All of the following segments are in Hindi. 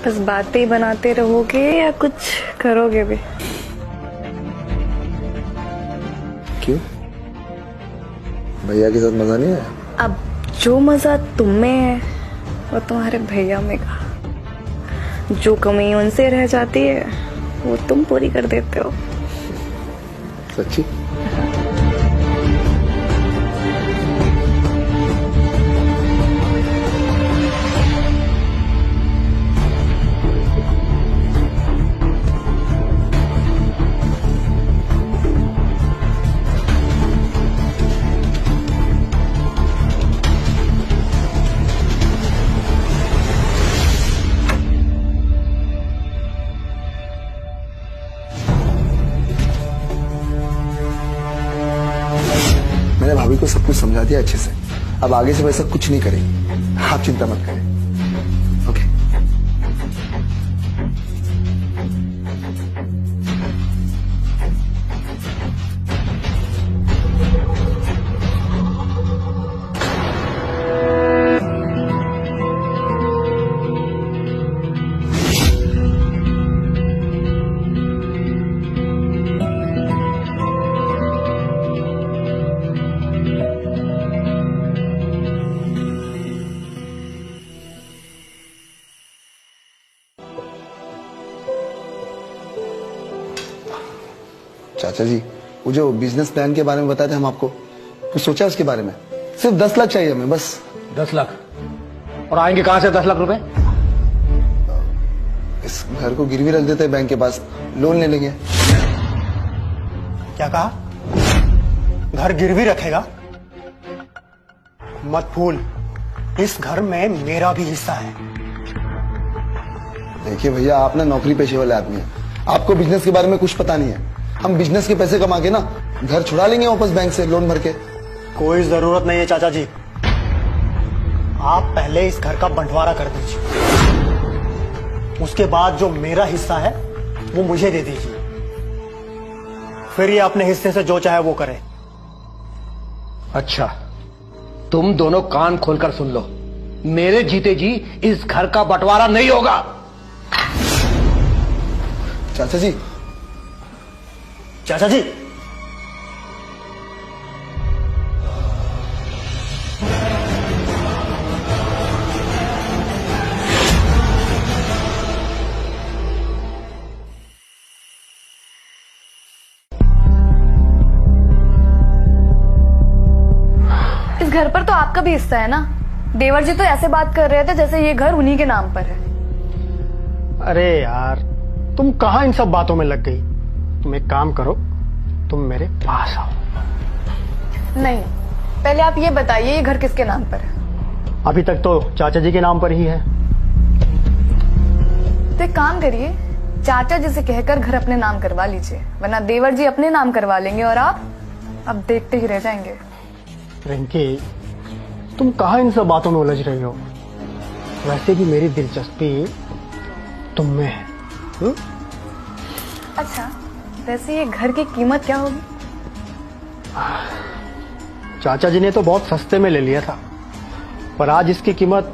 बस बातें ही बनाते रहोगे या कुछ करोगे भी? क्यों? भैया के साथ मजा नहीं आया? अब जो मजा तुम में है वो तुम्हारे भैया में का। जो कमी उनसे रह जाती है वो तुम पूरी कर देते हो। सच्ची? मैंने भाभी को सब कुछ समझा दिया अच्छे से। अब आगे से वैसा कुछ नहीं करेगी, आप चिंता मत करें। ओके? चाचा जी, वो जो बिजनेस प्लान के बारे में बताए थे हम आपको, कुछ सोचा उसके बारे में? सिर्फ 10 लाख चाहिए हमें, बस। 10 लाख? और आएंगे कहां से 10 लाख रुपए? इस घर को गिरवी रख देते हैं बैंक के पास, लोन ले लेंगे। क्या कहा? घर गिरवी रखेगा? मत भूल, इस घर में मेरा भी हिस्सा है। देखिए भैया, आप ना नौकरी पेशे वाले आदमी हैं, आपको बिजनेस के बारे में कुछ पता नहीं है। हम बिजनेस के पैसे कमा के ना घर छुड़ा लेंगे वापस बैंक से लोन भर के। कोई जरूरत नहीं है चाचा जी, आप पहले इस घर का बंटवारा कर दीजिए, उसके बाद जो मेरा हिस्सा है वो मुझे दे दीजिए, फिर ये अपने हिस्से से जो चाहे वो करे। अच्छा, तुम दोनों कान खोलकर सुन लो, मेरे जीते जी इस घर का बंटवारा नहीं होगा। चाचा जी, चाचा जी, इस घर पर तो आपका भी हिस्सा है ना? देवर जी तो ऐसे बात कर रहे थे जैसे ये घर उन्हीं के नाम पर है। अरे यार, तुम कहां इन सब बातों में लग गई? तुम एक काम करो, तुम मेरे पास आओ। नहीं, पहले आप ये बताइए ये घर किसके नाम पर है? अभी तक तो चाचा जी के नाम पर ही है। तो एक काम करिए, चाचा जी से कहकर घर अपने नाम करवा लीजिए, वरना देवर जी अपने नाम करवा लेंगे और आप अब देखते ही रह जाएंगे। रिंकी, तुम कहां इन सब बातों में उलझ रही हो? वैसे भी मेरी दिलचस्पी तुम में है। अच्छा, वैसे ये घर की कीमत क्या होगी? चाचा जी ने तो बहुत सस्ते में ले लिया था, पर आज इसकी कीमत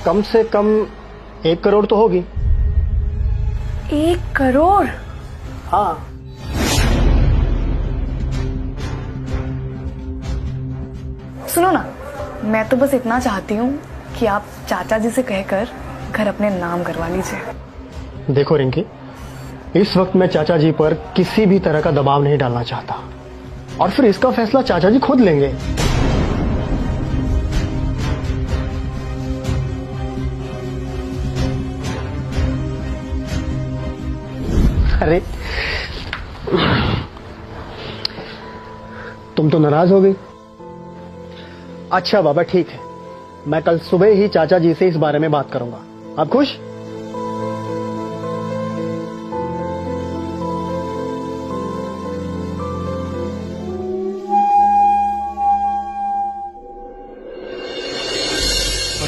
कम से कम 1 करोड़ तो होगी। 1 करोड़? हाँ। सुनो ना, मैं तो बस इतना चाहती हूँ कि आप चाचा जी से कहकर घर अपने नाम करवा लीजिए। देखो रिंकी, इस वक्त मैं चाचा जी पर किसी भी तरह का दबाव नहीं डालना चाहता, और फिर इसका फैसला चाचा जी खुद लेंगे। अरे, तुम तो नाराज हो गई। अच्छा बाबा, ठीक है, मैं कल सुबह ही चाचा जी से इस बारे में बात करूंगा। आप खुश?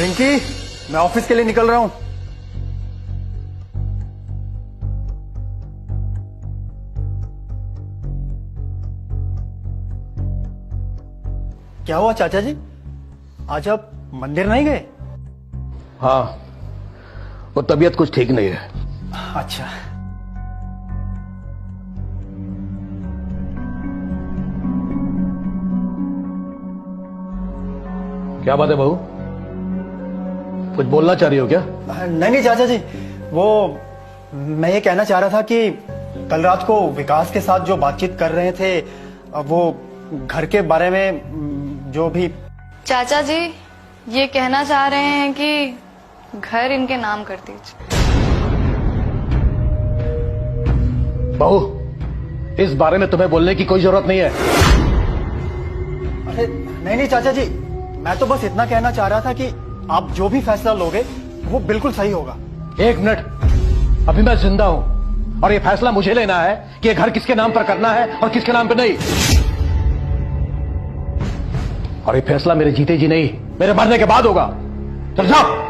रिंकी, मैं ऑफिस के लिए निकल रहा हूं। क्या हुआ चाचा जी, आज आप मंदिर नहीं गए? हाँ, वो तबीयत कुछ ठीक नहीं है। अच्छा। क्या बात है बहू, कुछ बोलना चाह रही हो क्या? नहीं नहीं चाचा जी, वो मैं ये कहना चाह रहा था कि कल रात को विकास के साथ जो बातचीत कर रहे थे, वो घर के बारे में जो भी। चाचा जी ये कहना चाह रहे हैं कि घर इनके नाम कर दीजिए। बहू, इस बारे में तुम्हें बोलने की कोई जरूरत नहीं है। अरे नहीं नहीं चाचा जी, मैं तो बस इतना कहना चाह रहा था कि आप जो भी फैसला लोगे वो बिल्कुल सही होगा। एक मिनट, अभी मैं जिंदा हूं और ये फैसला मुझे लेना है कि ये घर किसके नाम पर करना है और किसके नाम पर नहीं। और ये फैसला मेरे जीते जी नहीं, मेरे मरने के बाद होगा। चल जाओ।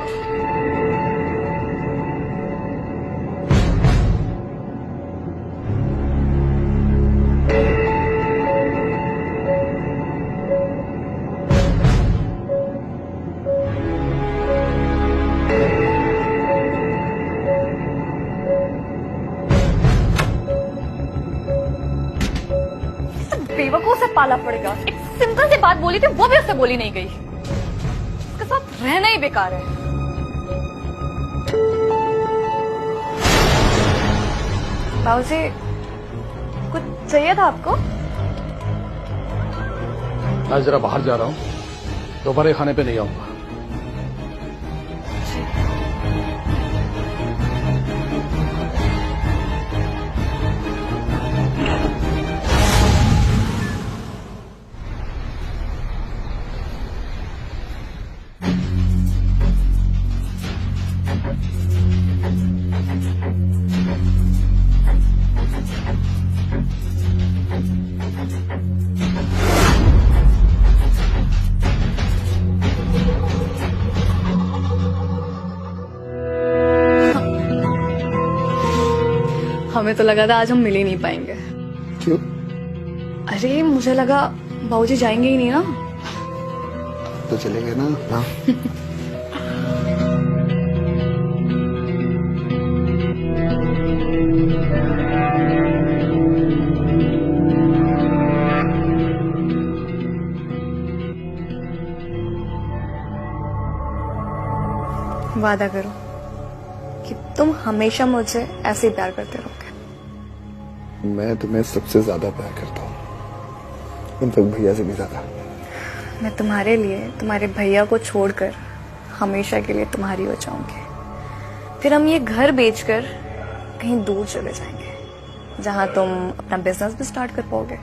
बेवकूफ से पाला पड़ेगा। एक सिंपल सी बात बोली थी, वो भी उससे बोली नहीं गई। उसके साथ रहना ही बेकार है। बाबूजी, कुछ चाहिए था आपको? मैं जरा बाहर जा रहा हूं, दोपहर खाने पे नहीं आऊंगा। हमें तो लगा था आज हम मिल ही नहीं पाएंगे। क्यों? अरे मुझे लगा बाबूजी जाएंगे ही नहीं ना। तो चलेंगे ना। हाँ। वादा करो कि तुम हमेशा मुझसे ऐसे ही प्यार करते रहोगे। मैं तुम्हें सबसे ज्यादा प्यार करता हूँ, इनफैक्ट भैया से भी ज्यादा। मैं तुम्हारे लिए तुम्हारे भैया को छोड़कर हमेशा के लिए तुम्हारी हो जाऊंगी। फिर हम ये घर बेचकर कहीं दूर चले जाएंगे, जहां तुम अपना बिजनेस भी स्टार्ट कर पाओगे।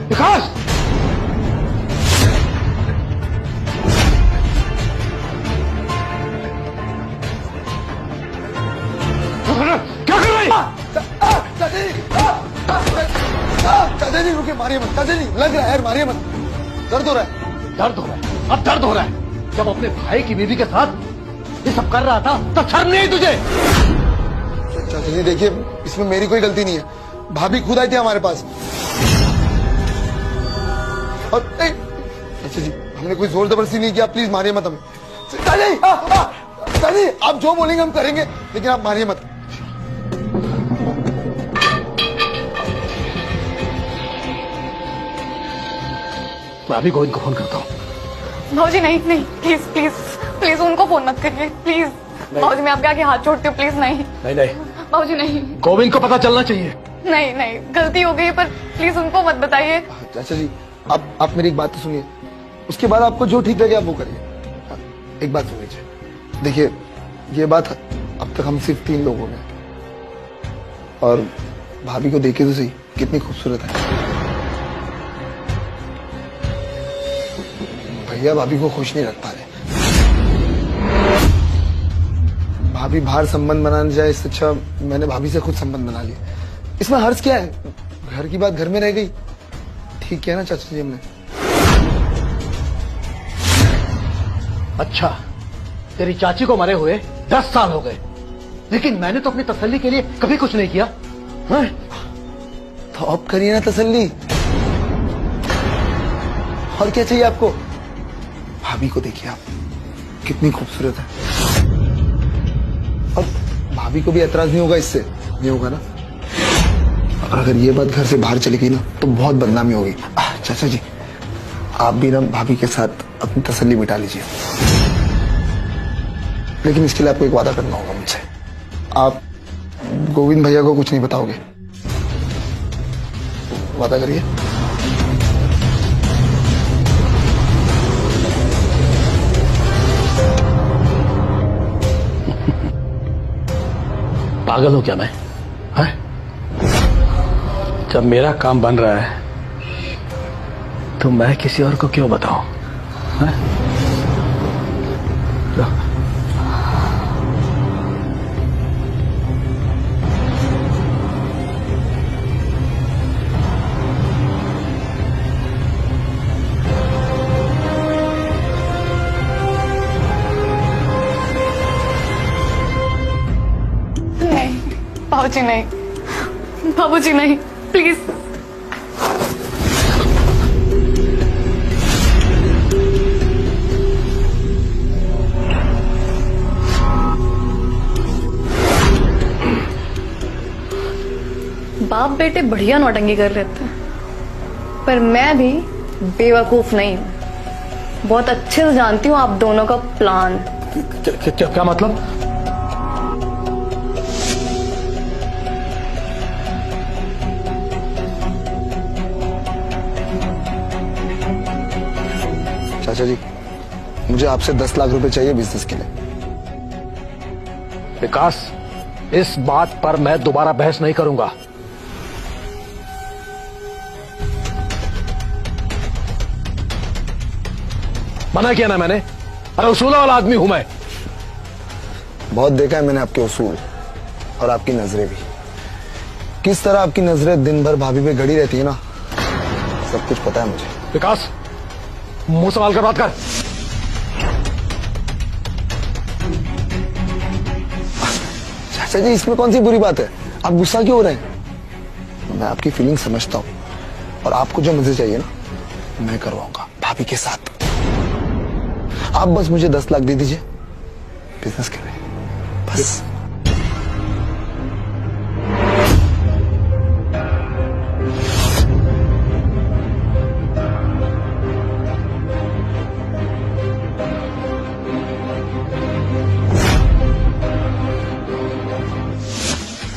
विकास, क्या कर रही? चाचा जी रुके, मारिए मत। चाचा जी लग रहा है यार, मारिए मत। दर्द हो रहा है। दर्द हो रहा है? अब दर्द हो रहा है? जब अपने भाई की बीवी के साथ ये सब कर रहा था तो शर्म नहीं आई तुझे? चाचा जी देखिए, इसमें मेरी कोई गलती नहीं है। भाभी खुद आई थी हमारे पास और चाचा जी हमने कोई जोर जबरदस्ती नहीं किया। प्लीज मारिए मत हमें। चाचा जी आप जो बोलेंगे हम करेंगे, लेकिन आप मारिए मत। मैं अभी गोविंद को फोन करता हूँ। भाजी नहीं नहीं, प्लीज प्लीज प्लीज उनको फोन मत करिए प्लीज। भाजी मैं आपके आगे हाथ जोड़ती हूँ, प्लीज नहीं। नहीं नहीं भाजी नहीं। गोविंद को पता चलना चाहिए। नहीं नहीं, गलती हो गई, पर प्लीज उनको मत बताइए। चाचा जी आप मेरी एक बात तो सुनिए, उसके बाद आपको जो ठीक लगे आप वो करिए। एक बात सुन लीजिए, देखिए ये बात अब तक हम सिर्फ 3 लोग हो गए और भाभी को देखे तो सही कितनी खूबसूरत है। भैया भाभी को खुश नहीं रख पा रहे। भाभी बाहर संबंध बनाने जाए, इससे अच्छा मैंने भाभी से खुद संबंध बना लिया। इसमें हर्ष क्या है? घर की बात घर में रह गई। ठीक है ना चाचा जी? हमने अच्छा, तेरी चाची को मरे हुए 10 साल हो गए, लेकिन मैंने तो अपनी तसल्ली के लिए कभी कुछ नहीं किया। हाँ? तो अब करिए ना तसल्ली। और क्या चाहिए आपको? भाभी को देखिए आप, कितनी खूबसूरत है। और भाभी को भी एतराज नहीं होगा इससे, नहीं होगा ना? और अगर ये बात घर से बाहर चली गई ना तो बहुत बदनामी होगी। चाचा जी, आप भी ना भाभी के साथ अपनी तसल्ली मिटा लीजिए, लेकिन इसके लिए आपको एक वादा करना होगा मुझसे। आप गोविंद भैया को कुछ नहीं बताओगे, वादा करिए। पागल हो क्या मैं? है? जब मेरा काम बन रहा है तो मैं किसी और को क्यों बताऊं? हैं? नहीं बाबूजी, नहीं बाबूजी, नहीं, प्लीज। बाप बेटे बढ़िया नौटंकी कर लेते हैं, पर मैं भी बेवकूफ नहीं हूं। बहुत अच्छे से जानती हूँ आप दोनों का प्लान। क्या मतलब? चाचा जी, मुझे आपसे 10 लाख रुपए चाहिए बिजनेस के लिए। विकास, इस बात पर मैं दोबारा बहस नहीं करूंगा। मना किया ना मैंने। अरे उसूल वाला आदमी हूं मैं। बहुत देखा है मैंने आपके उसूल और आपकी नजरें भी। किस तरह आपकी नजरें दिन भर भाभी पे गड़ी रहती है ना, सब कुछ पता है मुझे। विकास, मुंह संभाल कर बात कर। चाचा जी, इसमें कौन सी बुरी बात है? आप गुस्सा क्यों हो रहे हैं? मैं आपकी फीलिंग समझता हूं और आपको जो मजे चाहिए ना मैं करवाऊंगा भाभी के साथ। आप बस मुझे 10 लाख दे दीजिए बिजनेस के लिए, बस।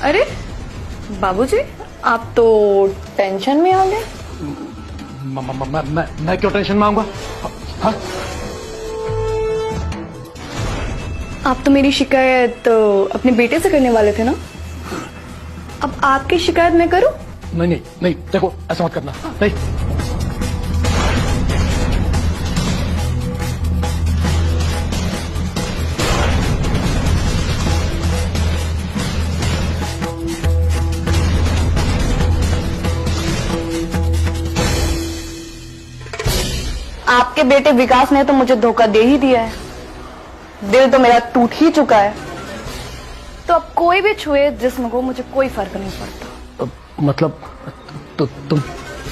अरे बाबूजी, आप तो टेंशन में आ गए। मैं क्यों टेंशन में आऊंगा? हाँ? आप तो मेरी शिकायत अपने बेटे से करने वाले थे ना? अब आपकी शिकायत मैं करूं? नहीं नहीं नहीं, देखो ऐसा मत करना। नहीं, आपके बेटे विकास ने तो मुझे धोखा दे ही दिया है। दिल तो मेरा टूट ही चुका है। तो अब कोई भी छुए जिस्म को मुझे कोई फर्क नहीं पड़ता। मतलब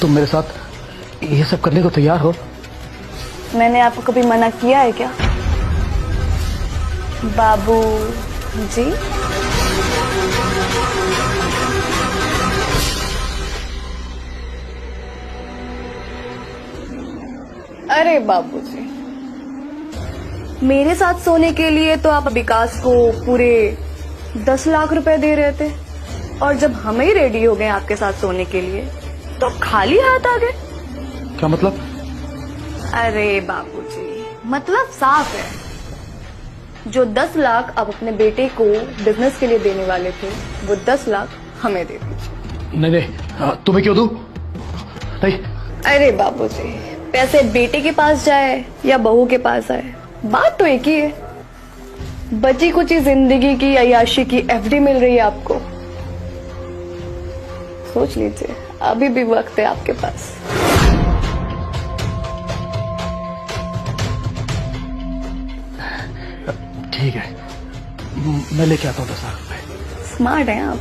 तुम मेरे साथ ये सब करने को तैयार हो? मैंने आपको कभी मना किया है क्या बाबू जी? अरे बाबूजी, मेरे साथ सोने के लिए तो आप विकास को पूरे 10 लाख रुपए दे रहे थे, और जब हम ही रेडी हो गए आपके साथ सोने के लिए तो खाली हाथ आ गए। क्या मतलब? अरे बाबूजी, मतलब साफ है। जो 10 लाख आप अपने बेटे को बिजनेस के लिए देने वाले थे, वो 10 लाख हमें दे दीजिए। नहीं नहीं, तुम्हें क्यों दूं? नहीं। अरे बाबूजी, पैसे बेटे के पास जाए या बहू के पास आए, बात तो एक ही है। बची कुछ जिंदगी की अय्याशी की एफडी मिल रही है आपको। सोच लीजिए, अभी भी वक्त है आपके पास। ठीक है, मैं लेके आता हूँ 10 लाख रुपए। स्मार्ट हैं आप।